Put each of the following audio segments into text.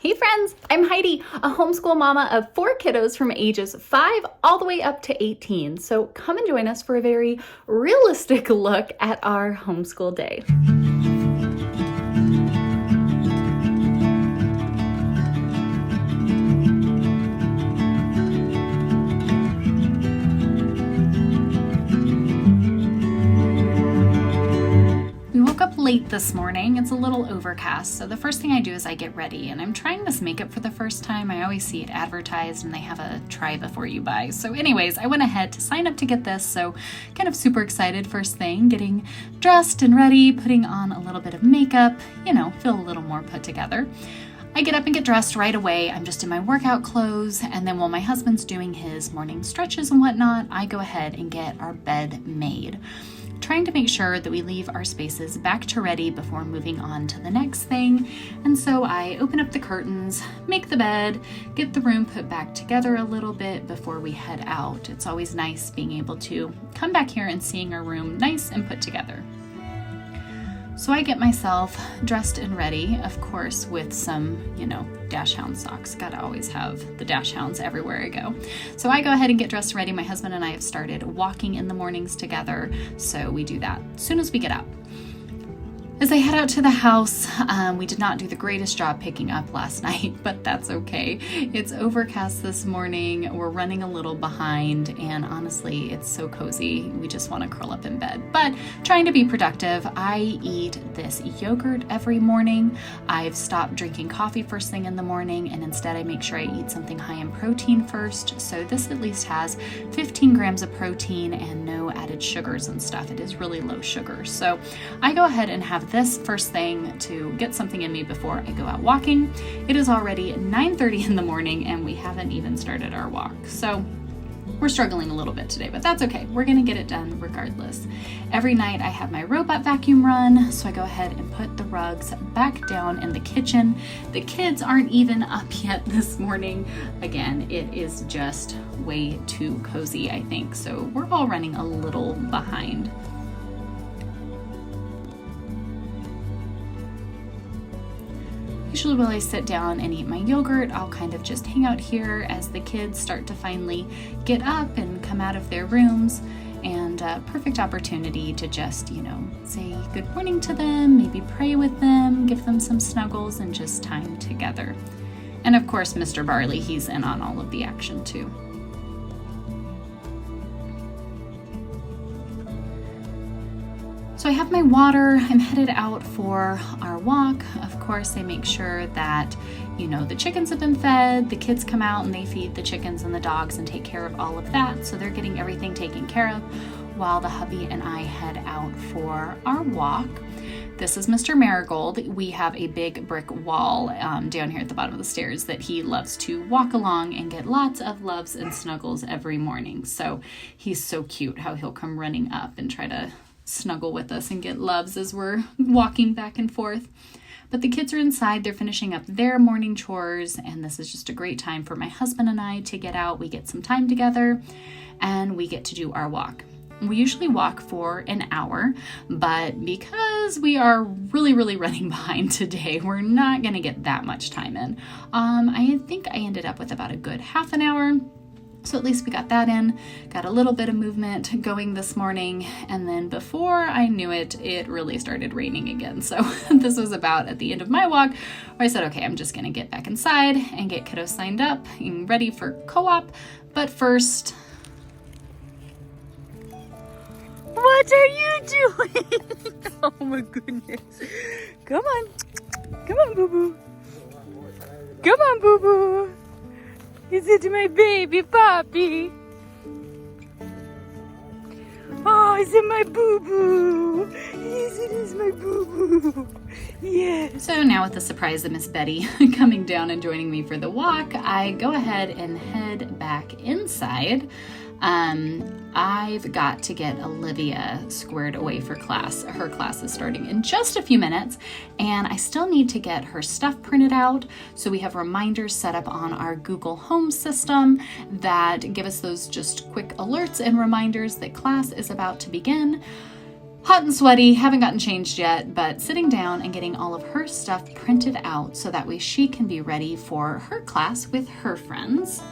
Hey friends, I'm Heidi, a homeschool mama of 4 kiddos from ages 5 all the way up to 18. So come and join us for a very realistic look at our homeschool day. Late this morning. It's a little overcast, so the first thing I do is I get ready, and I'm trying this makeup for the first time. I always see it advertised and they have a try before you buy. So anyways, I went ahead to sign up to get this, so kind of super excited first thing, getting dressed and ready, putting on a little bit of makeup, feel a little more put together. I get up and get dressed right away. I'm just in my workout clothes, and then while my husband's doing his morning stretches and whatnot, I go ahead and get our bed made, trying to make sure that we leave our spaces back to ready before moving on to the next thing. And so I open up the curtains, make the bed, get the room put back together a little bit before we head out. It's always nice being able to come back here and seeing our room nice and put together. So I get myself dressed and ready, of course, with some, Dachshund socks. Gotta always have the Dachshunds everywhere I go. So I go ahead and get dressed ready. My husband and I have started walking in the mornings together, so we do that as soon as we get up. As I head out to the house, we did not do the greatest job picking up last night, but that's okay. It's overcast this morning. We're running a little behind, and honestly, it's so cozy. We just want to curl up in bed, but trying to be productive. I eat this yogurt every morning. I've stopped drinking coffee first thing in the morning, and instead I make sure I eat something high in protein first. So this at least has 15 grams of protein and no added sugars and stuff. It is really low sugar. So I go ahead and have this first thing to get something in me before I go out walking. It is already 9:30 in the morning and we haven't even started our walk. So we're struggling a little bit today, but that's okay. We're gonna get it done regardless. Every night I have my robot vacuum run, so I go ahead and put the rugs back down in the kitchen. The kids aren't even up yet this morning. Again, it is just way too cozy, I think. So we're all running a little behind. Usually while I sit down and eat my yogurt, I'll kind of just hang out here as the kids start to finally get up and come out of their rooms, and a perfect opportunity to just, say good morning to them, maybe pray with them, give them some snuggles, and just time together. And of course, Mr. Barley, he's in on all of the action too. So I have my water, I'm headed out for our walk. Of course, I make sure that, the chickens have been fed, the kids come out and they feed the chickens and the dogs and take care of all of that. So they're getting everything taken care of while the hubby and I head out for our walk. This is Mr. Marigold. We have a big brick wall down here at the bottom of the stairs that he loves to walk along and get lots of loves and snuggles every morning. So he's so cute how he'll come running up and try to snuggle with us and get loves as we're walking back and forth. But the kids are inside, they're finishing up their morning chores, and this is just a great time for my husband and I to get out. We get some time together and we get to do our walk. We usually walk for an hour, but because we are really running behind today, we're not going to get that much time in. I think I ended up with about a good half an hour. So at least we got that in, got a little bit of movement going this morning, and then before I knew it, it really started raining again. So this was about at the end of my walk where I said, okay, I'm just gonna get back inside and get kiddos signed up and ready for co-op. But first, what are you doing? Oh my goodness. Come on, boo-boo. Come on, boo-boo. Is it my baby puppy? Oh, is it my boo-boo? Yes, it is my boo-boo. Yes. So now with the surprise of Miss Betty coming down and joining me for the walk, I go ahead and head back inside. I've got to get Olivia squared away for class. Her class is starting in just a few minutes, and I still need to get her stuff printed out. So we have reminders set up on our Google Home system that give us those just quick alerts and reminders that class is about to begin. hot and sweaty, haven't gotten changed yet, but sitting down and getting all of her stuff printed out so that way she can be ready for her class with her friends.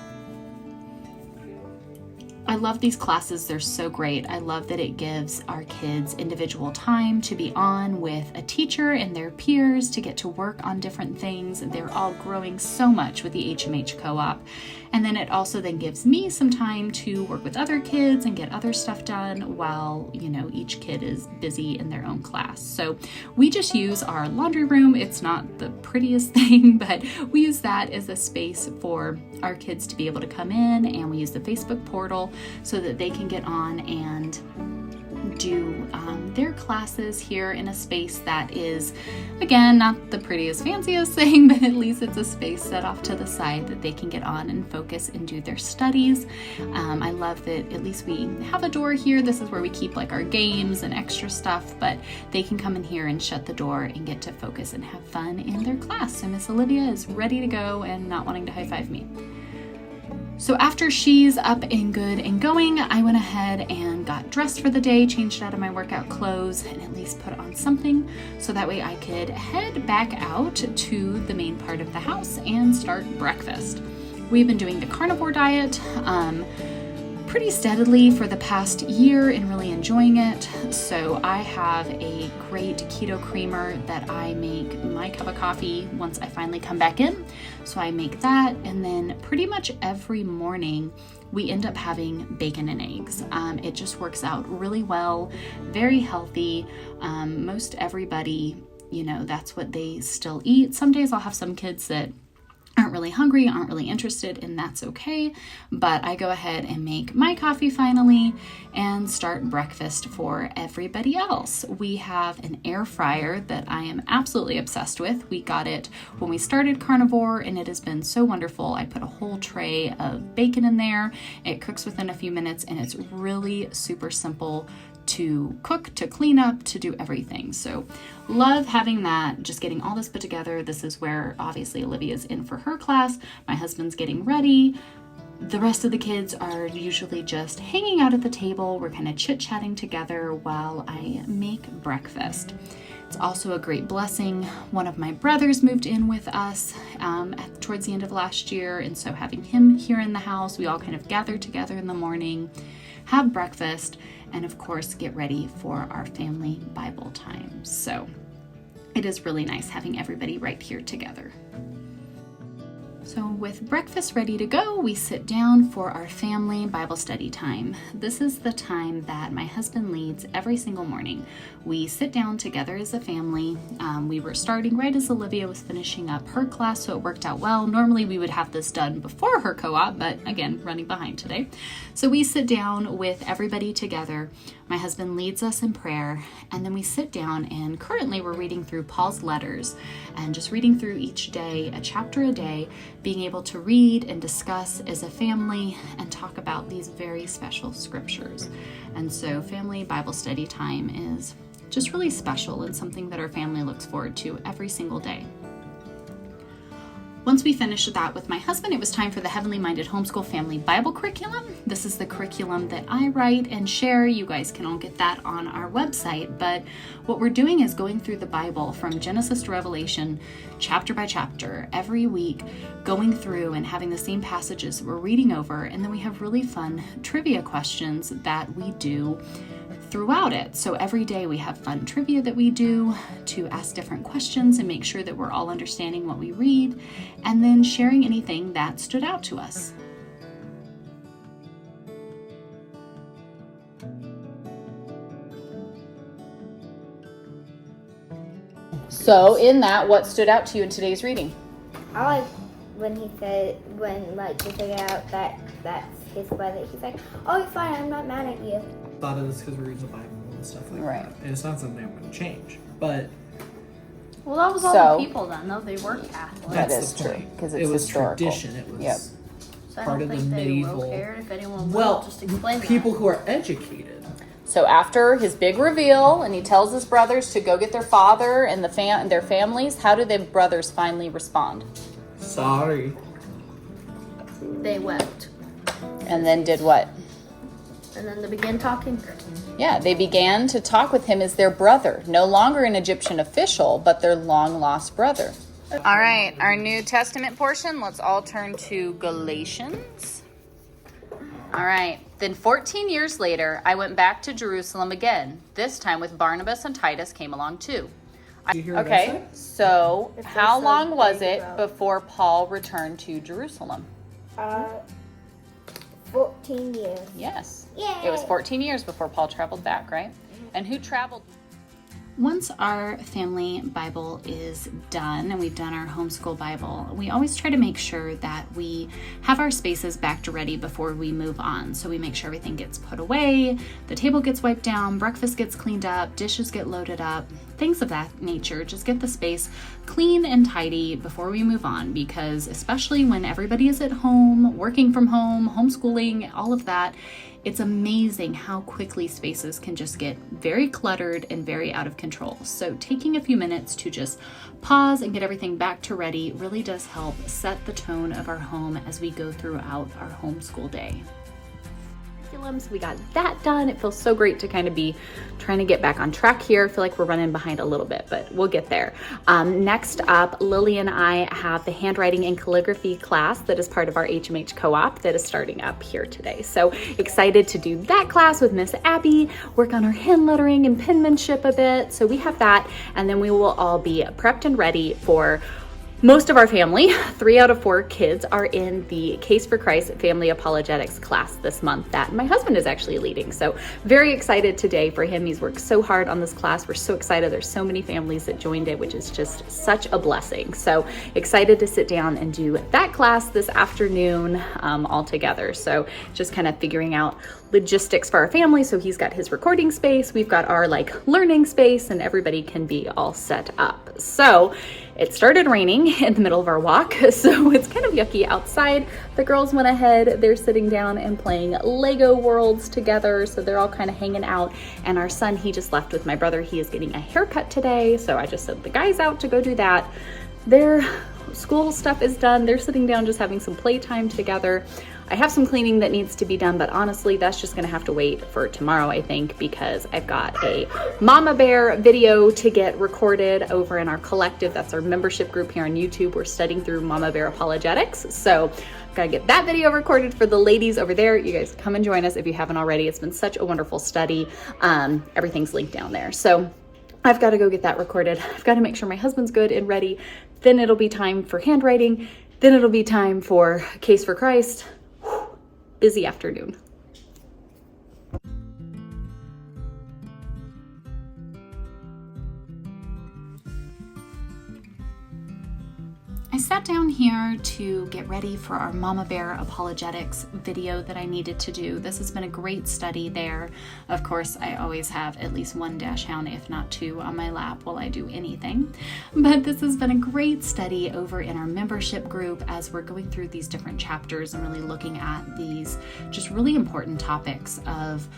I love these classes. They're so great. I love that it gives our kids individual time to be on with a teacher and their peers to get to work on different things. They're all growing so much with the HMH co-op. And then it also then gives me some time to work with other kids and get other stuff done while, each kid is busy in their own class. So we just use our laundry room. It's not the prettiest thing, but we use that as a space for our kids to be able to come in, and we use the Facebook portal so that they can get on and do their classes here in a space that is, again, not the prettiest, fanciest thing, but at least it's a space set off to the side that they can get on and focus and do their studies. I love that at least we have a door here. This is where we keep like our games and extra stuff, but they can come in here and shut the door and get to focus and have fun in their class. So Miss Olivia is ready to go and not wanting to high-five me. So after she's up and good and going, I went ahead and got dressed for the day, changed out of my workout clothes, and at least put on something so that way I could head back out to the main part of the house and start breakfast. We've been doing the carnivore diet pretty steadily for the past year and really enjoying it. So I have a great keto creamer that I make my cup of coffee once I finally come back in. So I make that, and then pretty much every morning we end up having bacon and eggs. It just works out really well, very healthy. Most everybody, that's what they still eat. Some days I'll have some kids that aren't really hungry, aren't really interested, and that's okay. But I go ahead and make my coffee finally and start breakfast for everybody else. We have an air fryer that I am absolutely obsessed with. We got it when we started carnivore, and it has been so wonderful. I put a whole tray of bacon in there. It cooks within a few minutes, and it's really super simple to cook, to clean up, to do everything. So love having that, just getting all this put together. This is where obviously Olivia's in for her class. My husband's getting ready. The rest of the kids are usually just hanging out at the table. We're kind of chit-chatting together while I make breakfast. It's also a great blessing. One of my brothers moved in with us towards the end of last year, and so having him here in the house, we all kind of gather together in the morning, have breakfast, and of course get ready for our family Bible time. So it is really nice having everybody right here together. So with breakfast ready to go, we sit down for our family Bible study time. This is the time that my husband leads every single morning. We sit down together as a family. We were starting right as Olivia was finishing up her class, so it worked out well. Normally we would have this done before her co-op, but again, running behind today. So we sit down with everybody together. My husband leads us in prayer, and then we sit down, and currently we're reading through Paul's letters and just reading through each day, a chapter a day, being able to read and discuss as a family and talk about these very special scriptures. And so family Bible study time is just really special and something that our family looks forward to every single day. Once we finished that with my husband, it was time for the Heavenly Minded Homeschool Family Bible Curriculum. This is the curriculum that I write and share. You guys can all get that on our website. But what we're doing is going through the Bible from Genesis to Revelation, chapter by chapter, every week, going through and having the same passages that we're reading over. And then we have really fun trivia questions that we do throughout it. So every day we have fun trivia that we do to ask different questions and make sure that we're all understanding what we read, and then sharing anything that stood out to us. So in that, what stood out to you in today's reading? I like when he said, to figure out that that's his brother, he's like, oh, you're fine, I'm not mad at you. Thought of this because we read the Bible and stuff like Right. that. And it's not something I'm going to change. But Well, that was all the people then, though. They were Catholic. That that's is the true, point. 'cause it's it was historical. tradition. It was Yep. So I part don't of think the they medieval. will care if anyone will. Well, Just explain people that. who are educated. So after his big reveal, and he tells his brothers to go get their father and their families, how do the brothers finally respond? Sorry. They wept. And then did what? And then they began talking. Yeah, they began to talk with him as their brother, no longer an Egyptian official, but their long-lost brother. All right, our New Testament portion, let's all turn to Galatians. All right, then 14 years later, I went back to Jerusalem again. This time with Barnabas and Titus came along too. Okay, so how long was it before Paul returned to Jerusalem? 14 years. Yes. Yay! It was 14 years before Paul traveled back, right? And who traveled? Once our family Bible is done and we've done our homeschool Bible, we always try to make sure that we have our spaces backed ready before we move on. So we make sure everything gets put away, the table gets wiped down, breakfast gets cleaned up, dishes get loaded up, things of that nature. Just get the space clean and tidy before we move on, because especially when everybody is at home, working from home, homeschooling, all of that, it's amazing how quickly spaces can just get very cluttered and very out of control. So taking a few minutes to just pause and get everything back to ready really does help set the tone of our home as we go throughout our homeschool day. We got that done. It feels so great to kind of be trying to get back on track here. I feel like we're running behind a little bit, but we'll get there. Next up, Lily and I have the handwriting and calligraphy class that is part of our HMH co-op that is starting up here today. So excited to do that class with Miss Abby, work on our hand lettering and penmanship a bit. So we have that, and then we will all be prepped and ready for most of our family. 3 out of 4 kids are in the Case for Christ Family Apologetics class this month that my husband is actually leading. So very excited today for him. He's worked so hard on this class. We're so excited. There's so many families that joined it, which is just such a blessing. So excited to sit down and do that class this afternoon all together. So just kind of figuring out logistics for our family. So he's got his recording space, we've got our learning space, and everybody can be all set up. So it started raining in the middle of our walk, so it's kind of yucky outside. The girls went ahead, they're sitting down and playing Lego Worlds together, so they're all kind of hanging out. And our son, he just left with my brother. He is getting a haircut today, so I just sent the guys out to go do that. Their school stuff is done. They're sitting down just having some playtime together. I have some cleaning that needs to be done, but honestly, that's just gonna have to wait for tomorrow, I think, because I've got a Mama Bear video to get recorded over in our collective. That's our membership group here on YouTube. We're studying through Mama Bear Apologetics. So I've got to get that video recorded for the ladies over there. You guys come and join us if you haven't already. It's been such a wonderful study. Everything's linked down there. So I've got to go get that recorded. I've got to make sure my husband's good and ready. Then it'll be time for handwriting. Then it'll be time for Case for Christ. Busy afternoon. I sat down here to get ready for our Mama Bear Apologetics video that I needed to do. This has been a great study there. Of course, I always have at least one dachshund, if not 2, on my lap while I do anything. But this has been a great study over in our membership group as we're going through these different chapters and really looking at these just really important topics of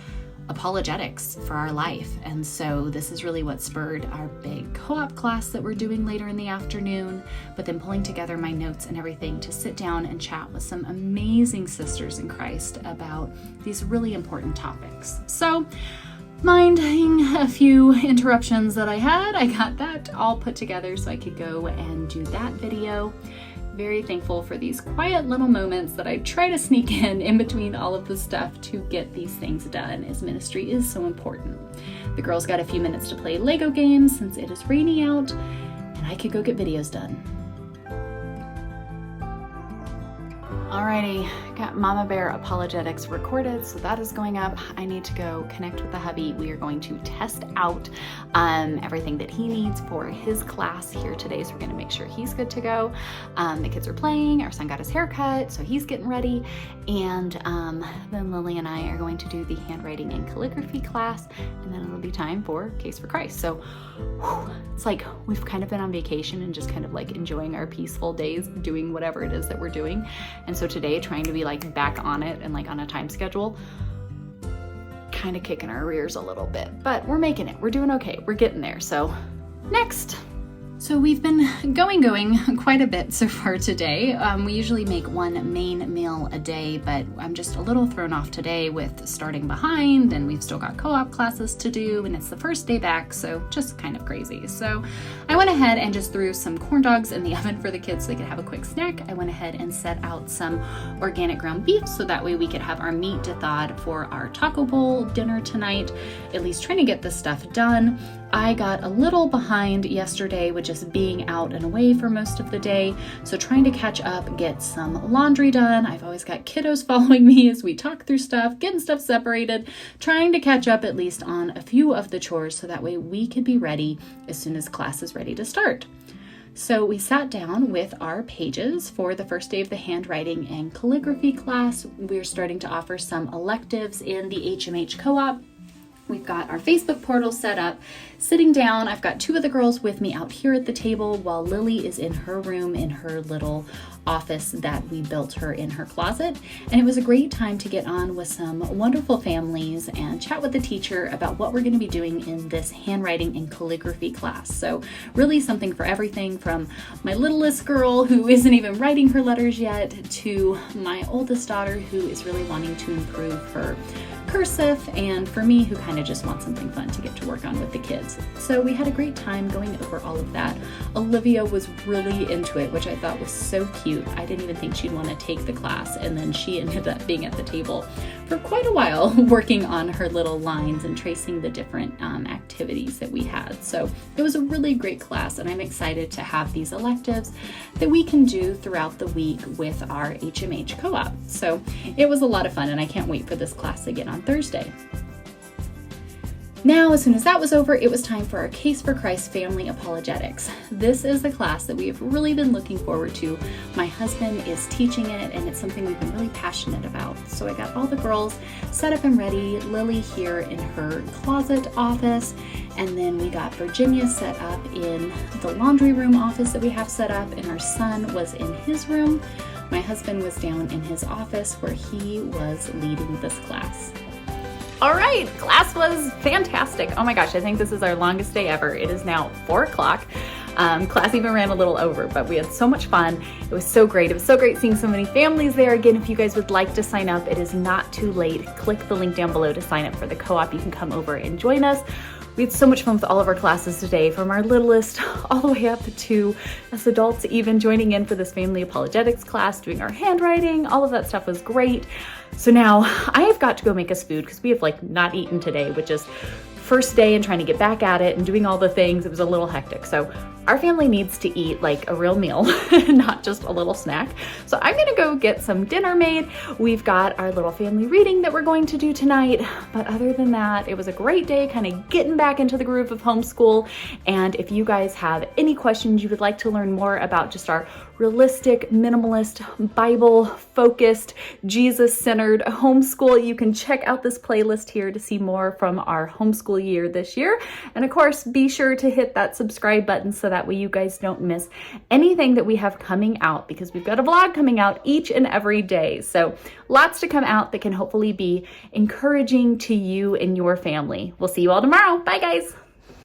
apologetics for our life. And so this is really what spurred our big co-op class that we're doing later in the afternoon, but then pulling together my notes and everything to sit down and chat with some amazing sisters in Christ about these really important topics. So minding a few interruptions that I had, I got that all put together so I could go and do that video. Very thankful for these quiet little moments that I try to sneak in between all of the stuff to get these things done, as ministry is so important. The girls got a few minutes to play Lego games since it is rainy out, and I could go get videos done. Alrighty, got Mama Bear Apologetics recorded, so that is going up. I need to go connect with the hubby. We are going to test out everything that he needs for his class here today, so we're gonna make sure he's good to go. The kids are playing, our son got his hair cut, so he's getting ready, and then Lily and I are going to do the handwriting and calligraphy class, and then it'll be time for Case for Christ. So it's like we've kind of been on vacation and just kind of enjoying our peaceful days doing whatever it is that we're doing. And so today, trying to be back on it and on a time schedule, kind of kicking our rears a little bit, but we're making it. We're doing okay. We're getting there. So next. So we've been going quite a bit so far today. We usually make one main meal a day, but I'm just a little thrown off today with starting behind, and we've still got co-op classes to do, and it's the first day back, so just kind of crazy. So I went ahead and just threw some corn dogs in the oven for the kids so they could have a quick snack. I went ahead and set out some organic ground beef so that way we could have our meat to thawed for our taco bowl dinner tonight, at least trying to get this stuff done. I got a little behind yesterday with just being out and away for most of the day, so trying to catch up, get some laundry done. I've always got kiddos following me as we talk through stuff, getting stuff separated, trying to catch up at least on a few of the chores so that way we could be ready as soon as class is ready to start. So we sat down with our pages for the first day of the handwriting and calligraphy class. We're starting to offer some electives in the HMH co-op. We've got our Facebook portal set up, sitting down. I've got two of the girls with me out here at the table while Lily is in her room in her little office that we built her in her closet. And it was a great time to get on with some wonderful families and chat with the teacher about what we're going to be doing in this handwriting and calligraphy class. So really something for everything from my littlest girl who isn't even writing her letters yet to my oldest daughter who is really wanting to improve her cursive, and for me who kind of just wants something fun to get to work on with the kids. So we had a great time going over all of that. Olivia was really into it, which I thought was so cute. I didn't even think she'd want to take the class, and then she ended up being at the table for quite a while working on her little lines and tracing the different activities that we had. So it was a really great class, and I'm excited to have these electives that we can do throughout the week with our HMH co-op. So it was a lot of fun, and I can't wait for this class again on Thursday. Now, as soon as that was over, it was time for our Case for Christ Family Apologetics. This is the class that we have really been looking forward to. My husband is teaching it, and it's something we've been really passionate about. So I got all the girls set up and ready, Lily here in her closet office, and then we got Virginia set up in the laundry room office that we have set up, and our son was in his room. My husband was down in his office where he was leading this class. All right, class was fantastic. Oh my gosh, I think this is our longest day ever. It is now 4 o'clock. Class even ran a little over, but we had so much fun. It was so great. It was so great seeing so many families there. Again, if you guys would like to sign up, it is not too late. Click the link down below to sign up for the co-op. You can come over and join us. We had so much fun with all of our classes today, from our littlest all the way up to us adults even joining in for this family apologetics class, doing our handwriting. All of that stuff was great. So now I have got to go make us food because we have not eaten today, which is first day and trying to get back at it and doing all the things. It was a little hectic. So our family needs to eat like a real meal, not just a little snack. So I'm gonna go get some dinner made. We've got our little family reading that we're going to do tonight. But other than that, it was a great day kind of getting back into the groove of homeschool. And if you guys have any questions you would like to learn more about just our realistic, minimalist, Bible-focused, Jesus-centered homeschool, you can check out this playlist here to see more from our homeschool year this year. And of course, be sure to hit that subscribe button so that way you guys don't miss anything that we have coming out, because we've got a vlog coming out each and every day. So lots to come out that can hopefully be encouraging to you and your family. We'll see you all tomorrow. Bye, guys.